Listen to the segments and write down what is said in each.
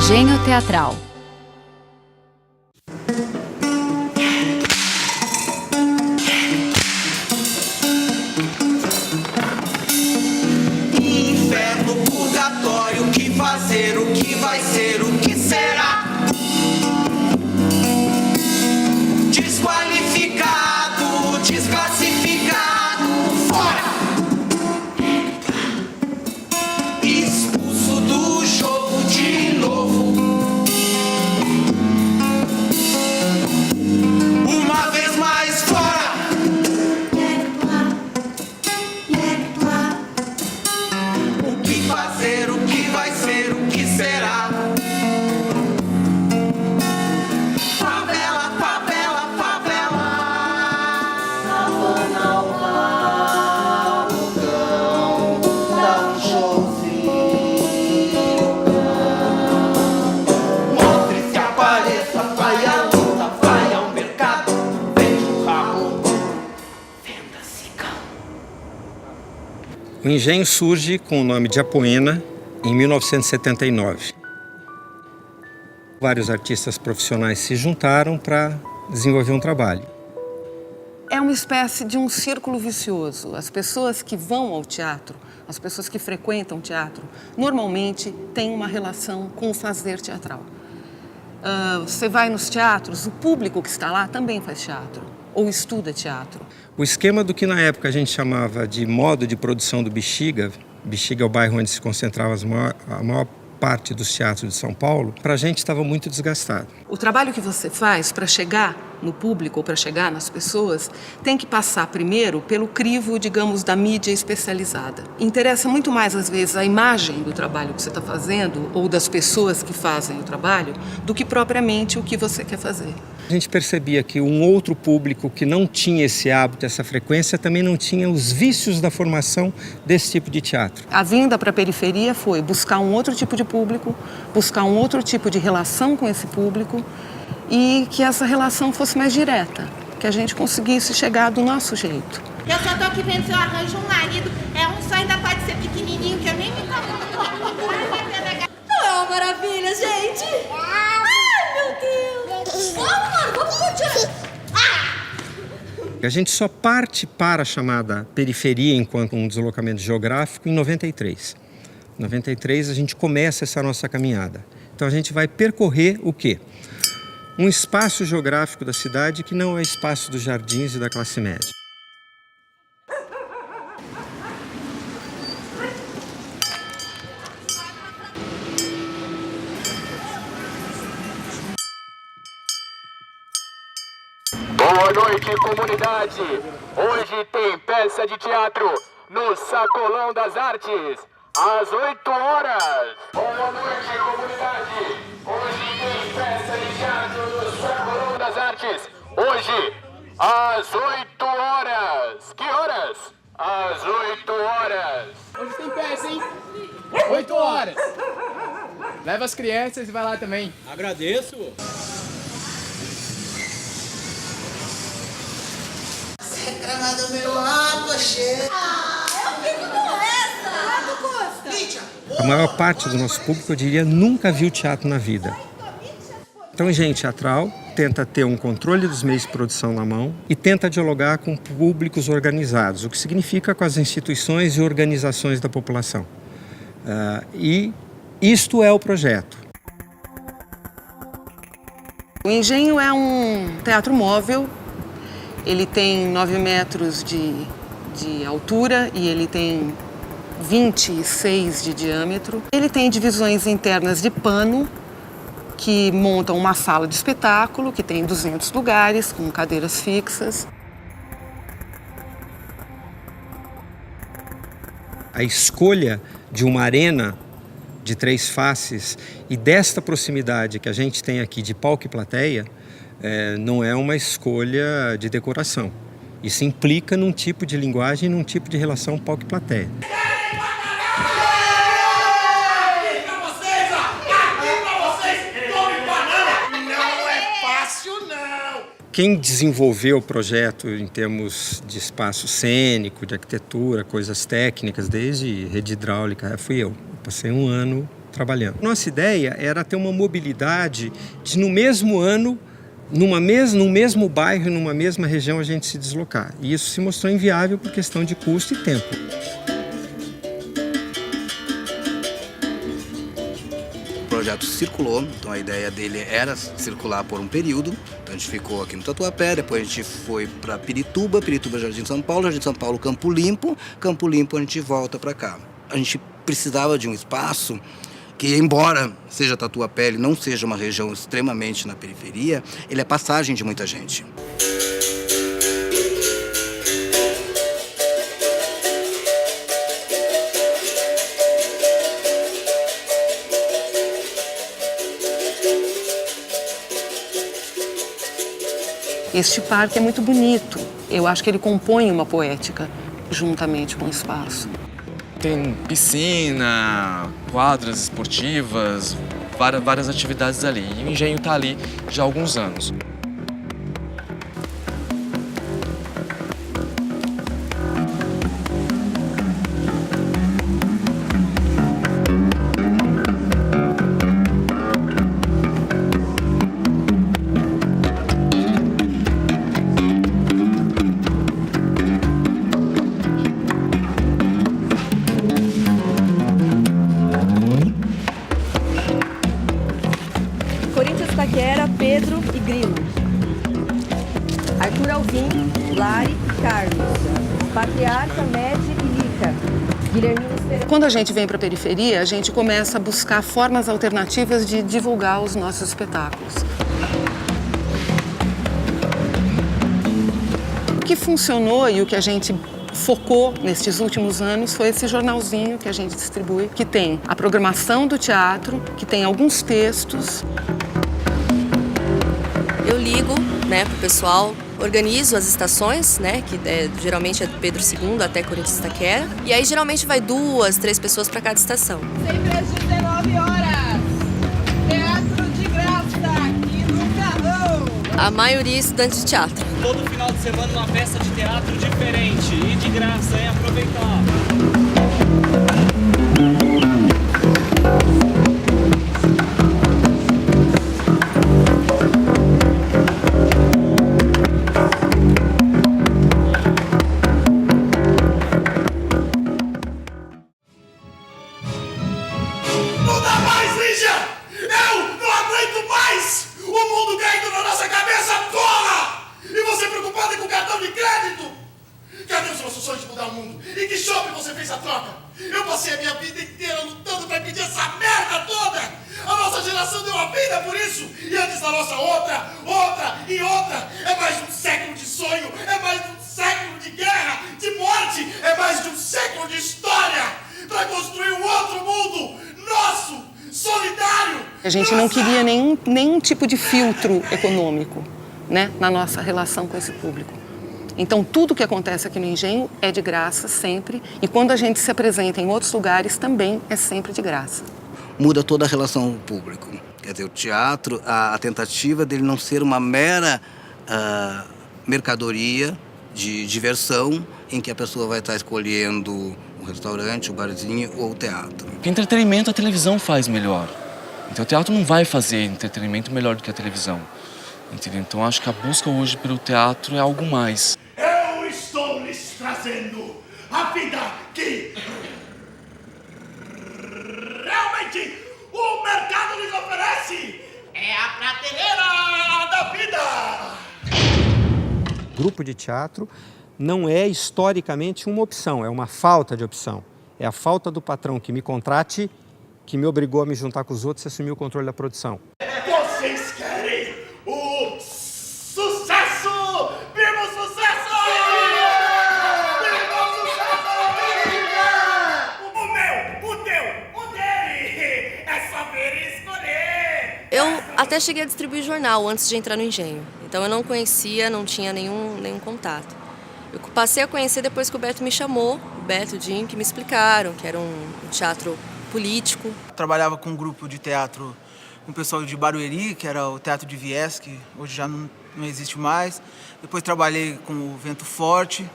Engenho Teatral. Inferno, purgatório, o que fazer, o que vai ser, o que será? Desqualificado, desclassificado, fora! Expulso do jogo de novo. Uma vez mais, fora! O que fazer, o que vai ser, o que será? Favela, favela, favela. Havana, o balcão, dá um showzinho. Mostre-se, apareça, vai à luta, vai ao mercado, vende um ramo, venda cigarro. O engenho surge com o nome de Apoena em 1979. Vários artistas profissionais se juntaram para desenvolver um trabalho. É uma espécie de um círculo vicioso. As pessoas que vão ao teatro, as pessoas que frequentam teatro, normalmente têm uma relação com o fazer teatral. Você vai nos teatros, o público que está lá também faz teatro ou estuda teatro. O esquema do que na época a gente chamava de modo de produção do Bexiga, Bexiga é o bairro onde se concentrava a maior parte dos teatros de São Paulo, para a gente estava muito desgastado. O trabalho que você faz para chegar no público ou para chegar nas pessoas tem que passar primeiro pelo crivo, digamos, da mídia especializada. Interessa muito mais, às vezes, a imagem do trabalho que você está fazendo ou das pessoas que fazem o trabalho do que propriamente o que você quer fazer. A gente percebia que um outro público que não tinha esse hábito, essa frequência, também não tinha os vícios da formação desse tipo de teatro. A vinda para a periferia foi buscar um outro tipo de público, buscar um outro tipo de relação com esse público e que essa relação fosse mais direta, que a gente conseguisse chegar do nosso jeito. Eu só tô aqui vendo se eu arranjo um marido. É um só, ainda pode ser pequenininho, que eu nem me tomo. Não é uma maravilha, gente? Ai, meu Deus! Vamos, mano, vamos continuar. A gente só parte para a chamada periferia enquanto um deslocamento geográfico em 93. Em 93 a gente começa essa nossa caminhada. Então a gente vai percorrer o quê? Um espaço geográfico da cidade que não é espaço dos jardins e da classe média. Boa noite, comunidade! Hoje tem peça de teatro no Sacolão das Artes, às 8 horas. Boa noite, comunidade! Hoje tem peça de teatro no Sacolão das Artes, hoje, às 8 horas. Que horas? Às 8 horas. Hoje tem peça, hein? 8 horas. Leva as crianças e vai lá também. Agradeço. Granada meu água cheia. Eu fico com essa. Quanto custa? A maior parte do nosso público, eu diria, nunca viu teatro na vida. Então, o engenho teatral tenta ter um controle dos meios de produção na mão e tenta dialogar com públicos organizados, o que significa com as instituições e organizações da população. E isto é o projeto. O Engenho é um teatro móvel. Ele tem 9 metros de altura e ele tem 26 de diâmetro. Ele tem divisões internas de pano que montam uma sala de espetáculo que tem 200 lugares com cadeiras fixas. A escolha de uma arena de 3 faces e desta proximidade que a gente tem aqui de palco e plateia não é uma escolha de decoração. Isso implica num tipo de linguagem, num tipo de relação palco e plateia. Quem desenvolveu o projeto em termos de espaço cênico, de arquitetura, coisas técnicas, desde rede hidráulica, fui eu. Passei um ano trabalhando. Nossa ideia era ter uma mobilidade de, no mesmo ano, num mesmo bairro, numa mesma região, a gente se deslocar. E isso se mostrou inviável por questão de custo e tempo. O projeto circulou, então a ideia dele era circular por um período. Então a gente ficou aqui no Tatuapé, depois a gente foi para Pirituba, Jardim São Paulo, Campo Limpo a gente volta para cá. A gente precisava de um espaço que, embora seja Tatuapé, ele não seja uma região extremamente na periferia, ele é passagem de muita gente. Este parque é muito bonito. Eu acho que ele compõe uma poética juntamente com o espaço. Tem piscina, quadras esportivas, várias atividades ali. E o engenho está ali já há alguns anos. Corinthians Taquera, Pedro e Grilo. Arthur Alvim, Lari e Carlos. Patriarca, Med e Lica. Guilhermino Estevão. Quando a gente vem para a periferia, a gente começa a buscar formas alternativas de divulgar os nossos espetáculos. O que funcionou e o que a gente focou nestes últimos anos foi esse jornalzinho que a gente distribui, que tem a programação do teatro, que tem alguns textos. Eu ligo, pro pessoal, organizo as estações, que geralmente é Pedro II até Corinthians Taquera. E aí geralmente vai 2, 3 pessoas para cada estação. Sempre às 19 horas. Teatro de graça aqui no Carrão. A maioria é estudante de teatro. Todo final de semana uma peça de teatro diferente e de graça, hein? Aproveitar. Não dá mais, Lígia! Eu não aguento mais! O mundo caindo na nossa cabeça, porra! E você preocupada com o cartão de crédito? Cadê os nossos sonhos de mudar o mundo? E que shopping você fez a troca? Eu passei a minha vida inteira lutando pra impedir essa merda toda! A nossa geração deu a vida por isso! E antes da nossa outra! É mais de um século de sonho! É mais de um século de guerra, de morte! É mais de um século de história! Pra construir um outro mundo! Nosso! Solidário! A gente não queria nenhum tipo de filtro econômico, na nossa relação com esse público. Então, tudo que acontece aqui no Engenho é de graça sempre, e quando a gente se apresenta em outros lugares também é sempre de graça. Muda toda a relação com o público. Quer dizer, o teatro, a tentativa dele não ser uma mera mercadoria de diversão em que a pessoa vai estar escolhendo o restaurante, o barzinho ou o teatro. Porque entretenimento a televisão faz melhor. Então o teatro não vai fazer entretenimento melhor do que a televisão. Entendeu? Então acho que a busca hoje pelo teatro é algo mais. Eu estou lhes trazendo a vida que realmente o mercado lhes oferece. É a prateleira da vida. Grupo de teatro não é historicamente uma opção, é uma falta de opção. É a falta do patrão que me contrate, que me obrigou a me juntar com os outros e assumir o controle da produção. Vocês querem o sucesso? Viva o sucesso! Viva o sucesso! O meu, o teu, o dele! É saber escolher! Eu até cheguei a distribuir jornal antes de entrar no Engenho. Então eu não conhecia, não tinha nenhum contato. Eu passei a conhecer depois que o Beto me chamou, o Beto e o Jim, que me explicaram que era um teatro político. Trabalhava com um grupo de teatro com o pessoal de Barueri, que era o Teatro de Viés, que hoje já não existe mais. Depois trabalhei com o Vento Forte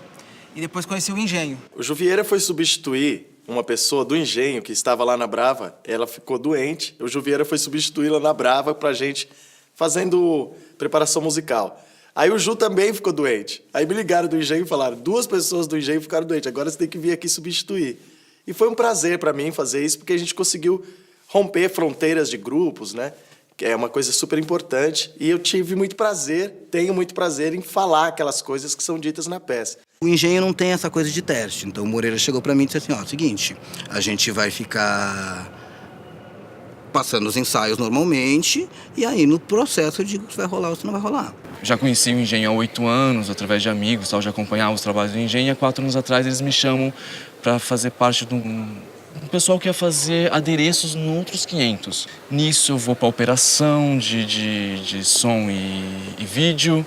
e depois conheci o Engenho. O Juvieira foi substituir uma pessoa do Engenho que estava lá na Brava, ela ficou doente. O Ju Vieira foi substituí-la na Brava pra gente, fazendo preparação musical. Aí o Ju também ficou doente. Aí me ligaram do Engenho e falaram, 2 pessoas do Engenho ficaram doentes, agora você tem que vir aqui substituir. E foi um prazer para mim fazer isso, porque a gente conseguiu romper fronteiras de grupos, né? Que é uma coisa super importante. E eu tive muito prazer, tenho muito prazer em falar aquelas coisas que são ditas na peça. O Engenho não tem essa coisa de teste. Então o Moreira chegou para mim e disse assim, ó, seguinte, a gente vai ficar passando os ensaios normalmente e aí no processo eu digo se vai rolar ou se não vai rolar. Já conheci o Engenho há 8 anos, através de amigos, tal, já acompanhava os trabalhos do Engenho. E há 4 anos atrás eles me chamam para fazer parte de um pessoal que ia fazer adereços em outros 500. Nisso eu vou para a operação de som e vídeo.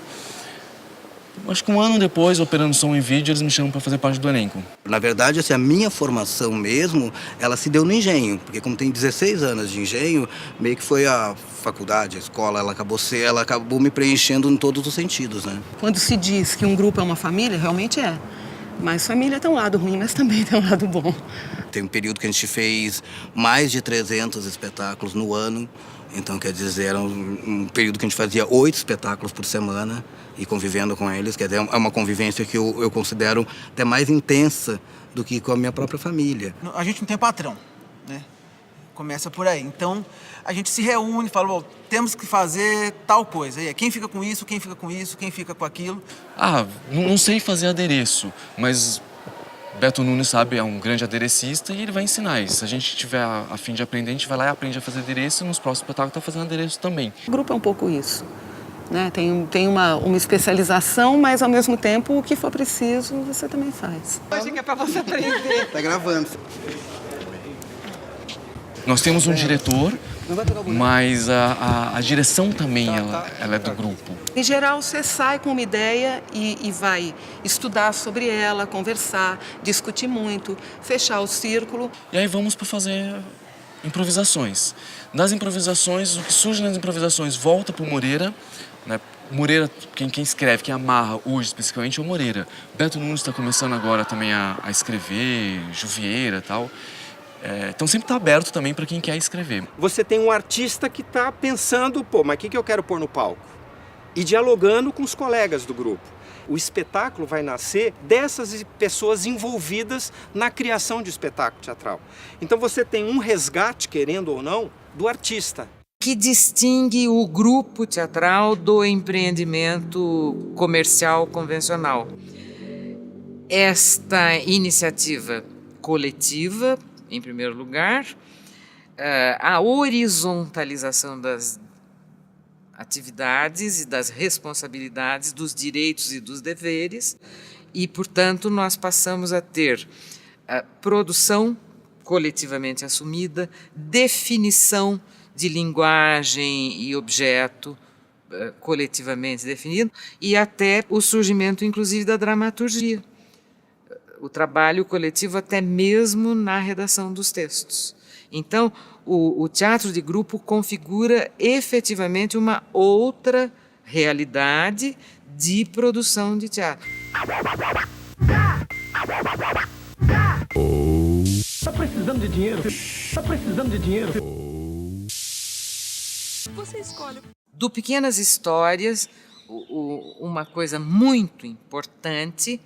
Acho que 1 ano depois, operando som e vídeo, eles me chamam para fazer parte do elenco. Na verdade, assim, a minha formação mesmo, ela se deu no Engenho, porque como tem 16 anos de Engenho, meio que foi a faculdade, a escola, ela acabou me preenchendo em todos os sentidos, né? Quando se diz que um grupo é uma família, realmente é. Mas família tem um lado ruim, mas também tem um lado bom. Tem um período que a gente fez mais de 300 espetáculos no ano. Então, quer dizer, era um período que a gente fazia 8 espetáculos por semana e convivendo com eles. Quer dizer, é uma convivência que eu considero até mais intensa do que com a minha própria família. A gente não tem patrão, né? Começa por aí. Então, a gente se reúne e fala, oh, temos que fazer tal coisa. E aí, quem fica com isso, quem fica com isso, quem fica com aquilo? Não sei fazer adereço, mas Beto Nunes, sabe, é um grande aderecista e ele vai ensinar isso. Se a gente tiver a fim de aprender, a gente vai lá e aprende a fazer adereço e nos próximos espetáculos tá fazendo adereço também. O grupo é um pouco isso, né? Tem uma especialização, mas ao mesmo tempo o que for preciso você também faz. Hoje que é para você aprender. Tá gravando. Nós temos um diretor, mas a direção também ela é do grupo. Em geral, você sai com uma ideia e vai estudar sobre ela, conversar, discutir muito, fechar o círculo. E aí vamos para fazer improvisações. Das improvisações, o que surge nas improvisações volta para o Moreira, né? Moreira, quem escreve, quem amarra hoje especificamente é o Moreira. Beto Nunes está começando agora também a escrever, Ju Vieira e tal. Então sempre está aberto também para quem quer escrever. Você tem um artista que está pensando, mas o que eu quero pôr no palco? E dialogando com os colegas do grupo. O espetáculo vai nascer dessas pessoas envolvidas na criação de espetáculo teatral. Então você tem um resgate, querendo ou não, do artista. Que distingue o grupo teatral do empreendimento comercial convencional. Esta iniciativa coletiva, em primeiro lugar, a horizontalização das atividades e das responsabilidades, dos direitos e dos deveres, e, portanto, nós passamos a ter produção coletivamente assumida, definição de linguagem e objeto coletivamente definido, e até o surgimento, inclusive, da dramaturgia. O trabalho coletivo até mesmo na redação dos textos. Então, o teatro de grupo configura efetivamente uma outra realidade de produção de teatro. Tá precisando de dinheiro? Tá precisando de dinheiro? Você escolhe. Do Pequenas Histórias, uma coisa muito importante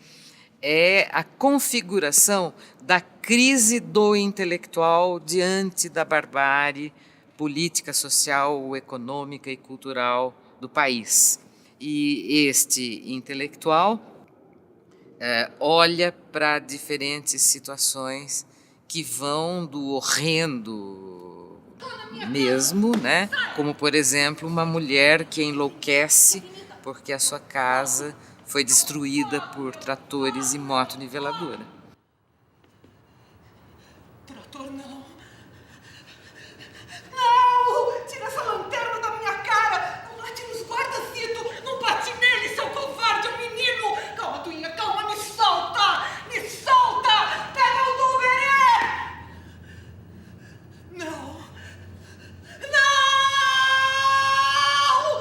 é a configuração da crise do intelectual diante da barbárie política, social, econômica e cultural do país. E este intelectual olha para diferentes situações que vão do horrendo mesmo, né? Como, por exemplo, uma mulher que enlouquece porque a sua casa foi destruída por tratores e moto-niveladora. Trator não. Não! Tira essa lanterna da minha cara! Não bate nos guarda-cito! Não bate nele, seu covarde, é um menino! Calma, Tuinha, calma, me solta! Me solta! Pega o Uberê! Não!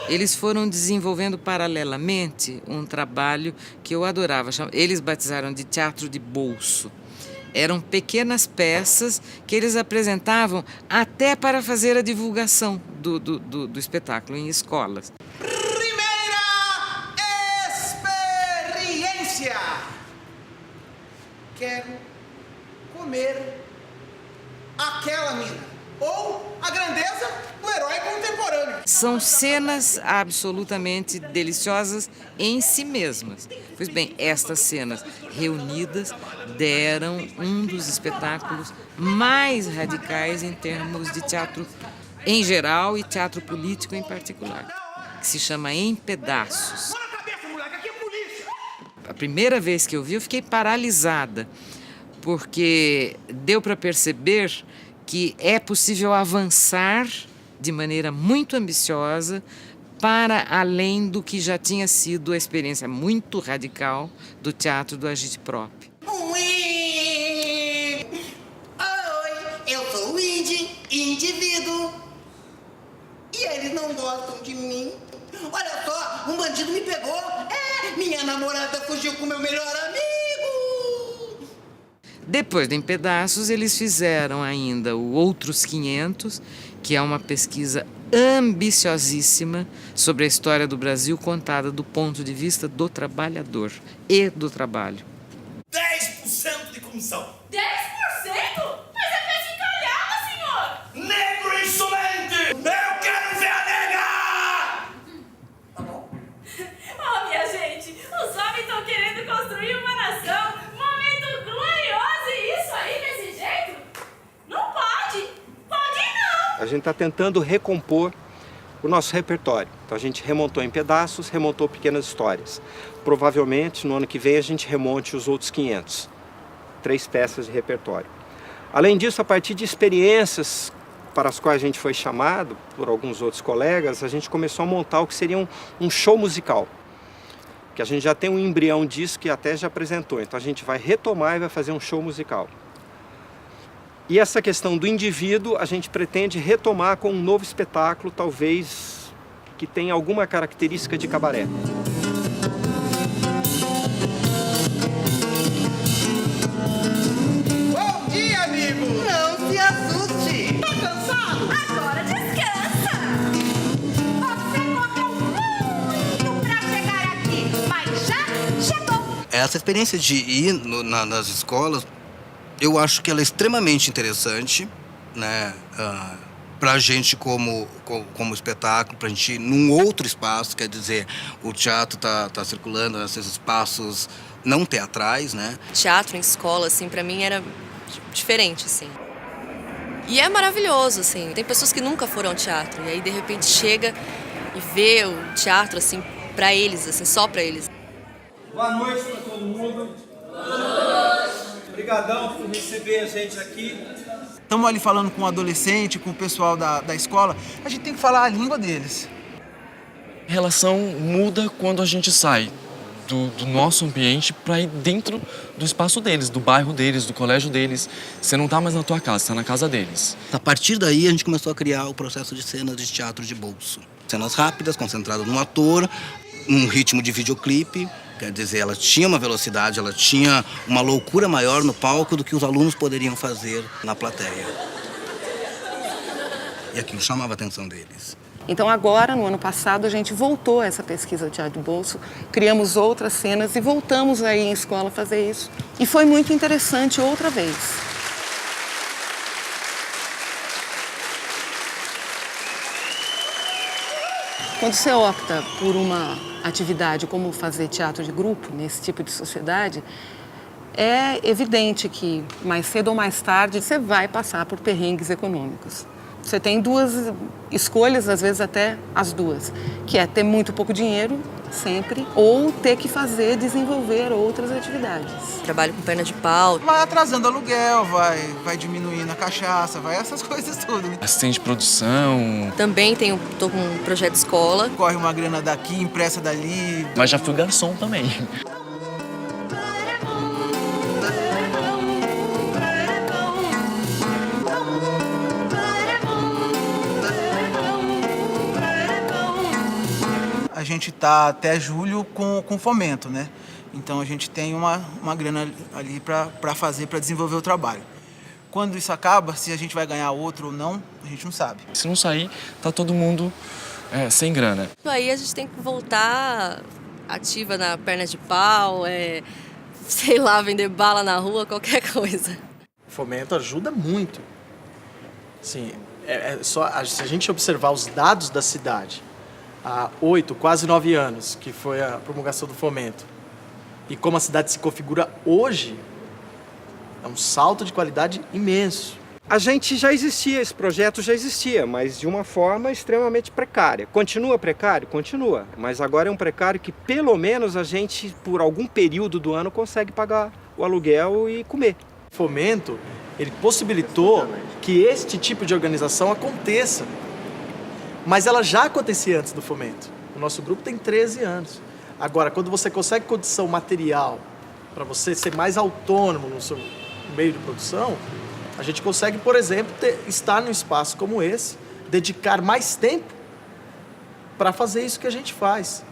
Eles foram desenvolvendo paralelamente um trabalho que eu adorava. Eles batizaram de teatro de bolso. Eram pequenas peças que eles apresentavam até para fazer a divulgação do espetáculo em escolas. Primeira experiência. Quero comer aquela mina. Ou a grandeza do herói contemporâneo. São cenas absolutamente deliciosas em si mesmas. Pois bem, estas cenas reunidas deram um dos espetáculos mais radicais em termos de teatro em geral e teatro político em particular, que se chama Em Pedaços. A primeira vez que eu vi, eu fiquei paralisada, porque deu para perceber que é possível avançar de maneira muito ambiciosa para além do que já tinha sido a experiência muito radical do teatro do agite-prop. Oi, eu sou o indivíduo. E eles não gostam de mim. Olha só, um bandido me pegou. Minha namorada fugiu com meu melhor amigo. Depois de Em Pedaços, eles fizeram ainda o Outros 500, que é uma pesquisa ambiciosíssima sobre a história do Brasil contada do ponto de vista do trabalhador e do trabalho. 10% de comissão. 10%? Mas é pescalhada, senhor! Negro insolente! Eu quero ver a nega! Tá bom? Oh, minha gente, os homens estão querendo construir uma nação. Momento glorioso, e isso aí desse jeito? Não pode! Pode não! A gente está tentando recompor o nosso repertório. Então a gente remontou Em Pedaços, remontou Pequenas Histórias. Provavelmente no ano que vem a gente remonte os Outros 500. 3 peças de repertório. Além disso, a partir de experiências para as quais a gente foi chamado por alguns outros colegas, a gente começou a montar o que seria um show musical. Que a gente já tem um embrião disso que até já apresentou. Então a gente vai retomar e vai fazer um show musical. E essa questão do indivíduo a gente pretende retomar com um novo espetáculo, talvez que tenha alguma característica de cabaré. Bom dia, amigo! Não se assuste! Tá cansado? Agora descansa! Você correu muito pra chegar aqui, mas já chegou! Essa experiência de ir nas escolas, eu acho que ela é extremamente interessante, né? Para a gente como espetáculo, para a gente ir num outro espaço, quer dizer, o teatro tá circulando nesses espaços não teatrais, né? Teatro em escola, assim, para mim era diferente, assim. E é maravilhoso, assim. Tem pessoas que nunca foram ao teatro e aí de repente chega e vê o teatro, assim, para eles, assim, só para eles. Boa noite para todo mundo. Boa noite. Obrigadão por receber a gente aqui. Estamos ali falando com o adolescente, com o pessoal da escola, a gente tem que falar a língua deles. A relação muda quando a gente sai do nosso ambiente para ir dentro do espaço deles, do bairro deles, do colégio deles. Você não está mais na tua casa, você está na casa deles. A partir daí a gente começou a criar o processo de cenas de teatro de bolso. Cenas rápidas, concentradas no ator, num ritmo de videoclipe. Quer dizer, ela tinha uma velocidade, ela tinha uma loucura maior no palco do que os alunos poderiam fazer na plateia. E aquilo chamava a atenção deles. Então agora, no ano passado, a gente voltou a essa pesquisa de teatro de bolso, criamos outras cenas e voltamos aí em escola a fazer isso. E foi muito interessante outra vez. Quando você opta por uma atividade como fazer teatro de grupo, nesse tipo de sociedade, é evidente que mais cedo ou mais tarde você vai passar por perrengues econômicos. Você tem 2 escolhas, às vezes até as 2, que é ter muito pouco dinheiro, sempre, ou ter que desenvolver outras atividades. Trabalho com perna de pau. Vai atrasando aluguel, vai diminuindo a cachaça, vai essas coisas tudo. Né? Assistente de produção. Também tô com um projeto de escola. Corre uma grana daqui, impressa dali. Mas já fui garçom também. A gente tá até julho com fomento, né? Então a gente tem uma grana ali para fazer, para desenvolver o trabalho. Quando isso acaba, se a gente vai ganhar outro ou não, a gente não sabe. Se não sair, tá todo mundo sem grana. Aí a gente tem que voltar ativa na perna de pau, sei lá, vender bala na rua, qualquer coisa. O fomento ajuda muito. Assim, se a gente observar os dados da cidade, há 8, quase 9 anos, que foi a promulgação do fomento, e como a cidade se configura hoje, é um salto de qualidade imenso. A gente já existia, esse projeto já existia, mas de uma forma extremamente precária. Continua precário? Continua. Mas agora é um precário que pelo menos a gente, por algum período do ano, consegue pagar o aluguel e comer. O fomento, ele possibilitou que este tipo de organização aconteça. Mas ela já acontecia antes do fomento. O nosso grupo tem 13 anos. Agora, quando você consegue condição material para você ser mais autônomo no seu meio de produção, a gente consegue, por exemplo, estar num espaço como esse, dedicar mais tempo para fazer isso que a gente faz.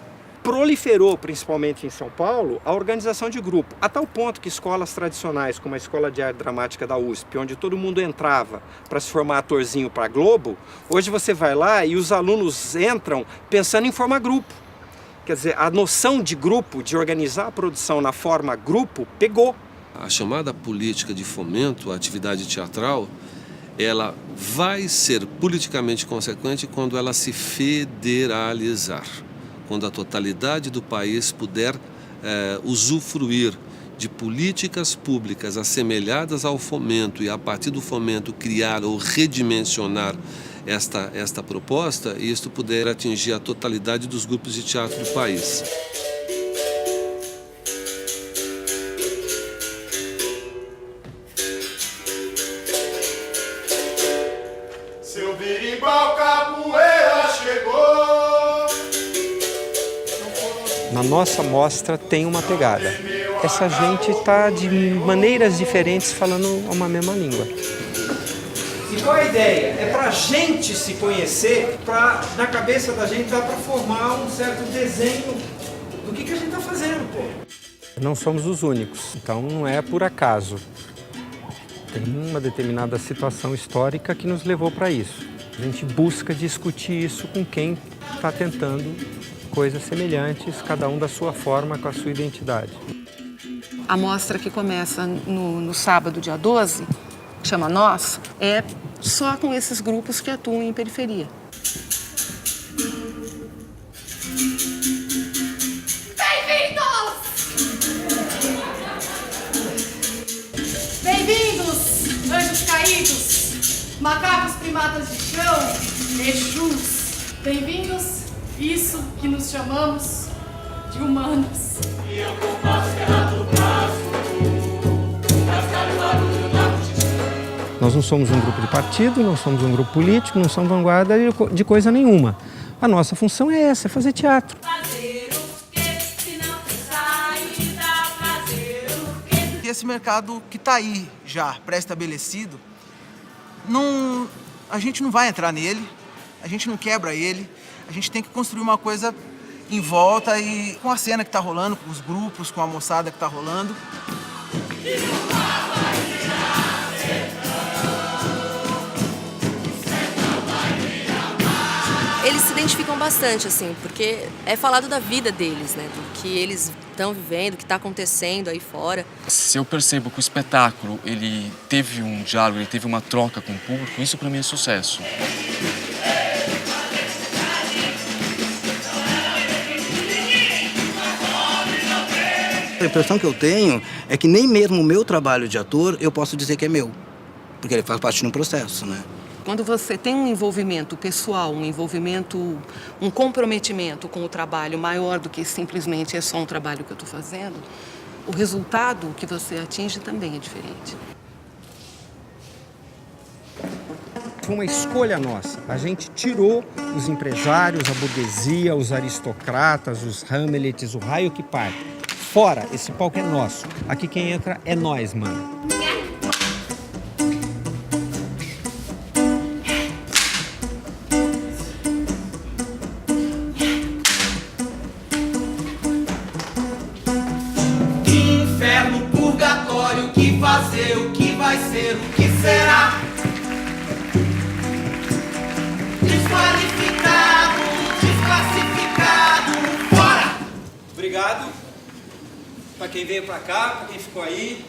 Proliferou, principalmente em São Paulo, a organização de grupo, a tal ponto que escolas tradicionais, como a Escola de Arte Dramática da USP, onde todo mundo entrava para se formar atorzinho para Globo, hoje você vai lá e os alunos entram pensando em formar grupo. Quer dizer, a noção de grupo, de organizar a produção na forma grupo, pegou. A chamada política de fomento à atividade teatral, ela vai ser politicamente consequente quando ela se federalizar, quando a totalidade do país puder usufruir de políticas públicas assemelhadas ao fomento e a partir do fomento criar ou redimensionar esta proposta, e isto puder atingir a totalidade dos grupos de teatro do país. Seu berimbau capoeira chegou. Na nossa mostra tem uma pegada. Essa gente está de maneiras diferentes falando uma mesma língua. E qual a ideia? É para a gente se conhecer, para na cabeça da gente dar para formar um certo desenho do que a gente está fazendo, pô. Não somos os únicos, então não é por acaso. Tem uma determinada situação histórica que nos levou para isso. A gente busca discutir isso com quem está tentando coisas semelhantes, cada um da sua forma, com a sua identidade. A mostra que começa no sábado, dia 12, que chama Nós, é só com esses grupos que atuam em periferia. Bem-vindos, anjos caídos, macacos primatas de chão, Exus. Bem-vindos, isso que nos chamamos de humanos. E eu com máscara no braço, rasgar o barulho da multidão. Nós não somos um grupo de partido, não somos um grupo político, não somos vanguarda de coisa nenhuma. A nossa função é essa, é fazer teatro. E esse mercado que está aí já pré-estabelecido, a gente não vai entrar nele, a gente não quebra ele, a gente tem que construir uma coisa em volta e com a cena que está rolando, com os grupos, com a moçada que está rolando. Eles se identificam bastante, assim, porque é falado da vida deles, né? Do que eles estão vivendo, o que está acontecendo aí fora. Se eu percebo que o espetáculo ele teve um diálogo, ele teve uma troca com o público, isso para mim é sucesso. A impressão que eu tenho é que nem mesmo o meu trabalho de ator eu posso dizer que é meu, porque ele faz parte de um processo, né? Quando você tem um envolvimento pessoal, um comprometimento com o trabalho maior do que simplesmente é só um trabalho que eu estou fazendo, o resultado que você atinge também é diferente. Foi uma escolha nossa. A gente tirou os empresários, a burguesia, os aristocratas, os Hamlets, o raio que parte. Fora, esse palco é nosso. Aqui quem entra é nós, mano. Obrigado para quem veio para cá, para quem ficou aí.